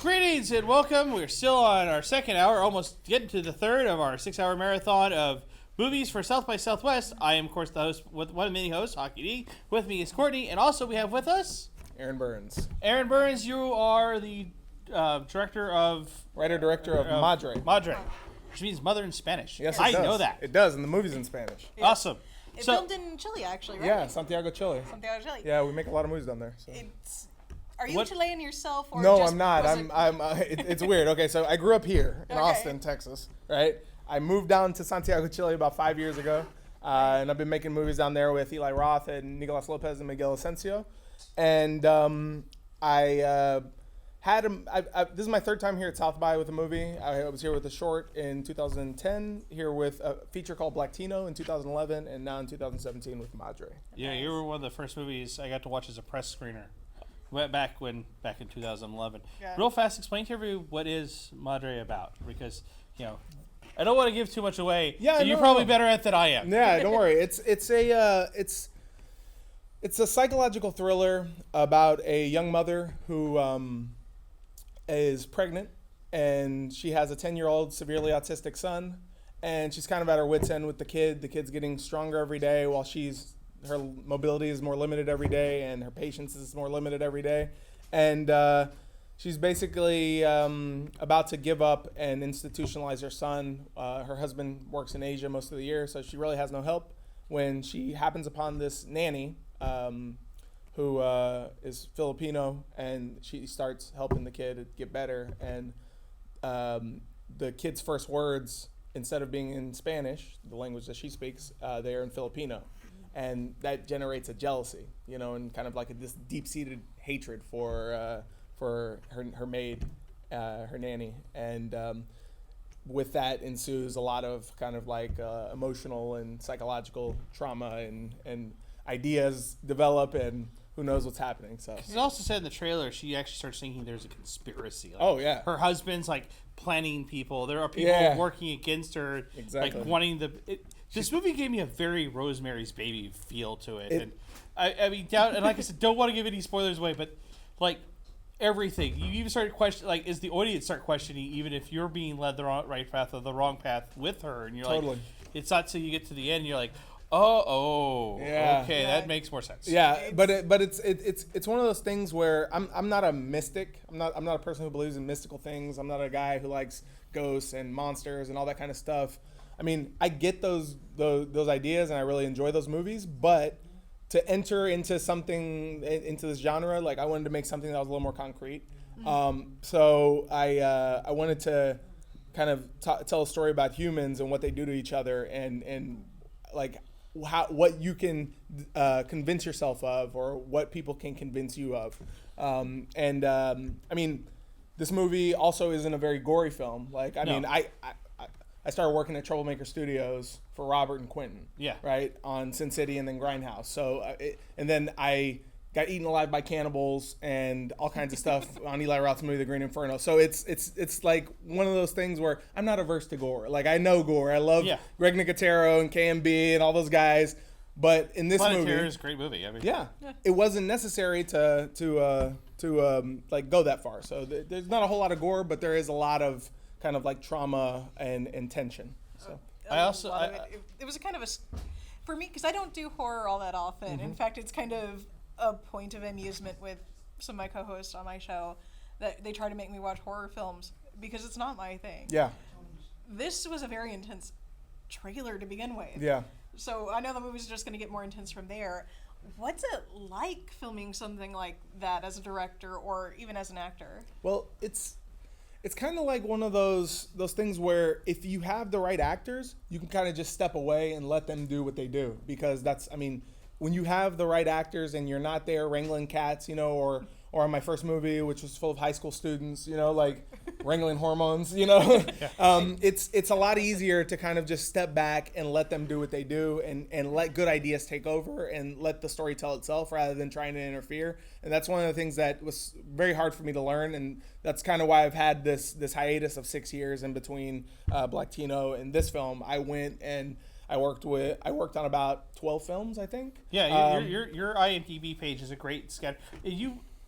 Greetings and welcome. We're still on our second hour, almost getting to the third of our 6-hour marathon of movies for South by Southwest. I am, of course, the host, with one of the many hosts, Hockey D. With me is Courtney, and also we have with us Aaron Burns. Aaron Burns, you are the Writer-director of Madre. Madre, which means mother in Spanish. Yes, I it does. know that. It does, and the movie's in Spanish. Yeah. Awesome. It's filmed in Chile, actually, right? Yeah, Santiago, Chile. Santiago, Chile. Yeah, we make a lot of movies down there. So. Are you Chilean yourself? Or No, just I'm not. It's weird. Okay, so I grew up here in Austin, Texas, right? I moved down to Santiago, Chile about 5 years ago, and I've been making movies down there with Eli Roth and Nicolas Lopez and Miguel Asensio. And this is my third time here at South by with a movie. I was here with a short in 2010, here with a feature called Blacktino in 2011, and now in 2017 with Madre. Yeah, you were one of the first movies I got to watch as a press screener. Back in 2011. Yeah. Real fast, explain to everybody what is Madre about, because I don't want to give too much away. Yeah, you're probably better at than I am. Yeah, don't worry. It's a psychological thriller about a young mother who is pregnant, and she has a 10-year-old severely autistic son, and she's kind of at her wit's end with the kid. The kid's getting stronger every day while her mobility is more limited every day, and her patience is more limited every day. And she's basically about to give up and institutionalize her son. Her husband works in Asia most of the year, so she really has no help, when she happens upon this nanny who is Filipino, and she starts helping the kid get better. And the kid's first words, instead of being in Spanish, the language that she speaks, they're in Filipino. And that generates a jealousy, and kind of like this deep-seated hatred for her maid, her nanny. And with that ensues a lot of kind of like emotional and psychological trauma, and ideas develop, and who knows what's happening. So it also said in the trailer she actually starts thinking there's a conspiracy. Like, oh yeah, her husband's like planning people. There are people working against her, exactly. like wanting this movie gave me a very Rosemary's Baby feel to it. And I mean, and like I said, don't want to give any spoilers away, but like everything, you even started questioning, like, is the audience start questioning even if you're being led the right path or the wrong path with her, and you're like, it's not till you get to the end, you're like, okay, that makes more sense. Yeah, but it's one of those things where I'm not a mystic. I'm not a person who believes in mystical things. I'm not a guy who likes ghosts and monsters and all that kind of stuff. I mean, I get those ideas, and I really enjoy those movies, but to enter into this genre, like, I wanted to make something that was a little more concrete. So I wanted to kind of tell a story about humans and what they do to each other, and like what you can convince yourself of, or what people can convince you of. I mean, this movie also isn't a very gory film. Like, I mean, I started working at Troublemaker Studios for Robert and Quentin. Yeah. Right? On Sin City and then Grindhouse. So, and then I got eaten alive by cannibals and all kinds of stuff on Eli Roth's movie, The Green Inferno. So it's like one of those things where I'm not averse to gore. Like, I know gore. I love Greg Nicotero and KMB and all those guys. But in this movie, Terror is a great movie. I mean, it wasn't necessary to like go that far. So there's not a whole lot of gore, but there is a lot of kind of like trauma and tension. So it was a kind of for me, because I don't do horror all that often. In fact, it's kind of a point of amusement with some of my co-hosts on my show that they try to make me watch horror films, because it's not my thing. Yeah. This was a very intense trailer to begin with. Yeah. So I know the movie's just going to get more intense from there. What's it like filming something like that as a director, or even as an actor? Well, it's kind of like one of those things where if you have the right actors, you can kind of just step away and let them do what they do, because when you have the right actors and you're not there wrangling cats, or on my first movie, which was full of high school students, like wrangling hormones, it's a lot easier to kind of just step back and let them do what they do, and let good ideas take over and let the story tell itself rather than trying to interfere. And that's one of the things that was very hard for me to learn, and that's kind of why I've had this hiatus of 6 years in between Blacktino and this film. I went and I worked on about 12 films, I think. Yeah, your IMDb page is a great sketch.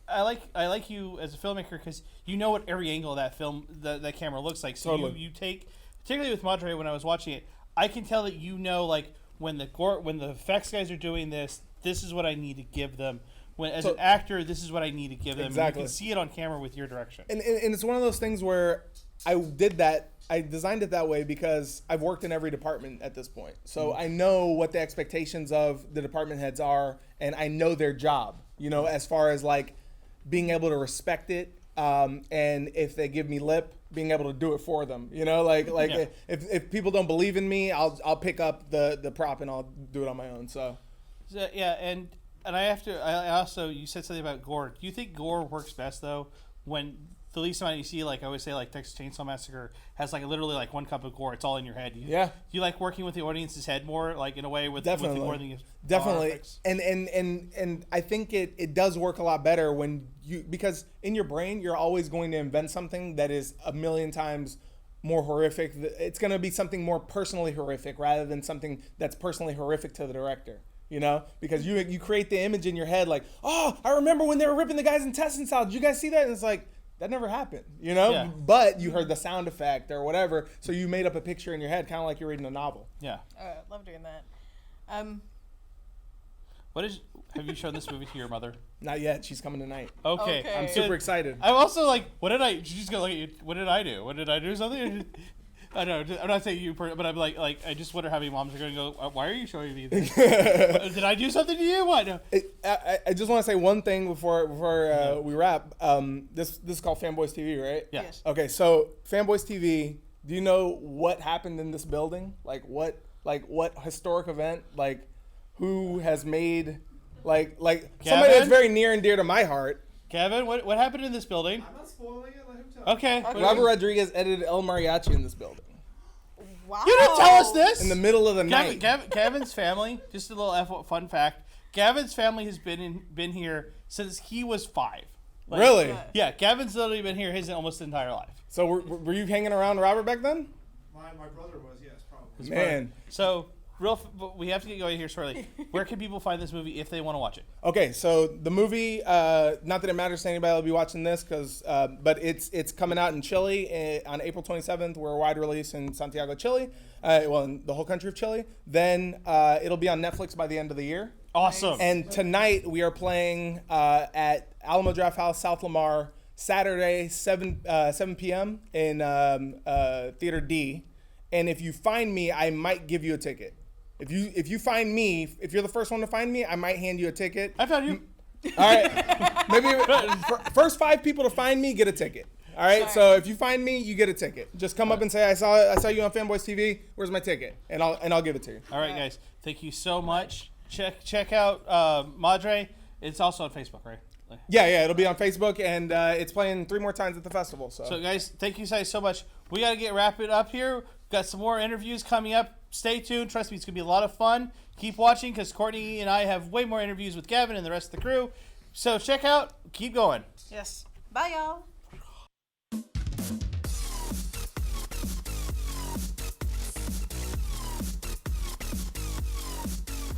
I like you as a filmmaker because you know what every angle of that film that camera looks like. So Totally. you take, particularly with Madre, when I was watching it, I can tell that you know like when the effects guys are doing this is what I need to give them. When as an actor, this is what I need to give them. Exactly. You can see it on camera with your direction. And it's one of those things where I did that. I designed it that way because I've worked in every department at this point. So I know what the expectations of the department heads are, and I know their job, you know, as far as like being able to respect it. And if they give me lip, being able to do it for them, you know, like Yeah. if people don't believe in me, I'll pick up the prop and I'll do it on my own. So Yeah, and I also, you said something about gore. Do you think gore works best though when the least amount you see, like I always say, like Texas Chainsaw Massacre has like literally like 1 cup of gore. It's all in your head. Do you like working with the audience's head more, like in a way with Definitely. more than Definitely. And I think it does work a lot better when because in your brain you're always going to invent something that is a million times more horrific. It's going to be something more personally horrific rather than something that's personally horrific to the director. You know, because you create the image in your head like, oh, I remember when they were ripping the guy's intestines out. Did you guys see that? And it's like, that never happened, you know? Yeah. But you heard the sound effect or whatever, so you made up a picture in your head, kind of like you're reading a novel. Yeah. Love doing that. Have you shown this movie to your mother? Not yet. She's coming tonight. Okay. Okay. I'm super excited. I'm also like, she's gonna look at you. What did I do? What did I do? Something? I don't know. I'm not saying you, but I'm like, I just wonder how many moms are going to go, why are you showing me this? Did I do something to you? What? No. I just want to say one thing before we wrap. This is called Fanboys TV, right? Yeah. Yes. Okay, so Fanboys TV. Do you know what happened in this building? Like what historic event? Like who has made like somebody that's very near and dear to my heart? Kevin, what happened in this building? I'm not spoiling it. Let him tell. Okay. Robert Rodriguez edited El Mariachi in this building Wow. You didn't tell us this. in the middle of the night. Gavin's family. Just a little fun fact. Gavin's family has been here since he was 5. Like, Really? Yeah. Gavin's literally been here his almost entire life. So were you hanging around Robert back then? My brother was, yes, probably. Man. So we have to get going here shortly. Where can people find this movie if they want to watch it? Okay, so the movie, not that it matters to anybody that'll be watching this, but it's coming out in Chile on April 27th. We're a wide release in Santiago, Chile. In the whole country of Chile. Then it'll be on Netflix by the end of the year. Awesome. And tonight we are playing at Alamo Draft House, South Lamar, Saturday, 7 p.m. in Theater D. And if you find me, I might give you a ticket. If you find me, if you're the first one to find me, I might hand you a ticket. I found you. All right. Maybe first 5 people to find me get a ticket. All right. Sorry. So if you find me, you get a ticket. Just come up and say I saw you on Fanboys TV. Where's my ticket? And I'll give it to you. All right, guys. Thank you so much. Check out Madre. It's also on Facebook, right? Yeah. It'll be on Facebook, and it's playing 3 more times at the festival. So guys, thank you guys so much. We got to wrap it up here. Got some more interviews coming up. Stay tuned. Trust me, it's going to be a lot of fun. Keep watching because Courtney and I have way more interviews with Gavin and the rest of the crew. So check out. Keep going. Yes. Bye, y'all.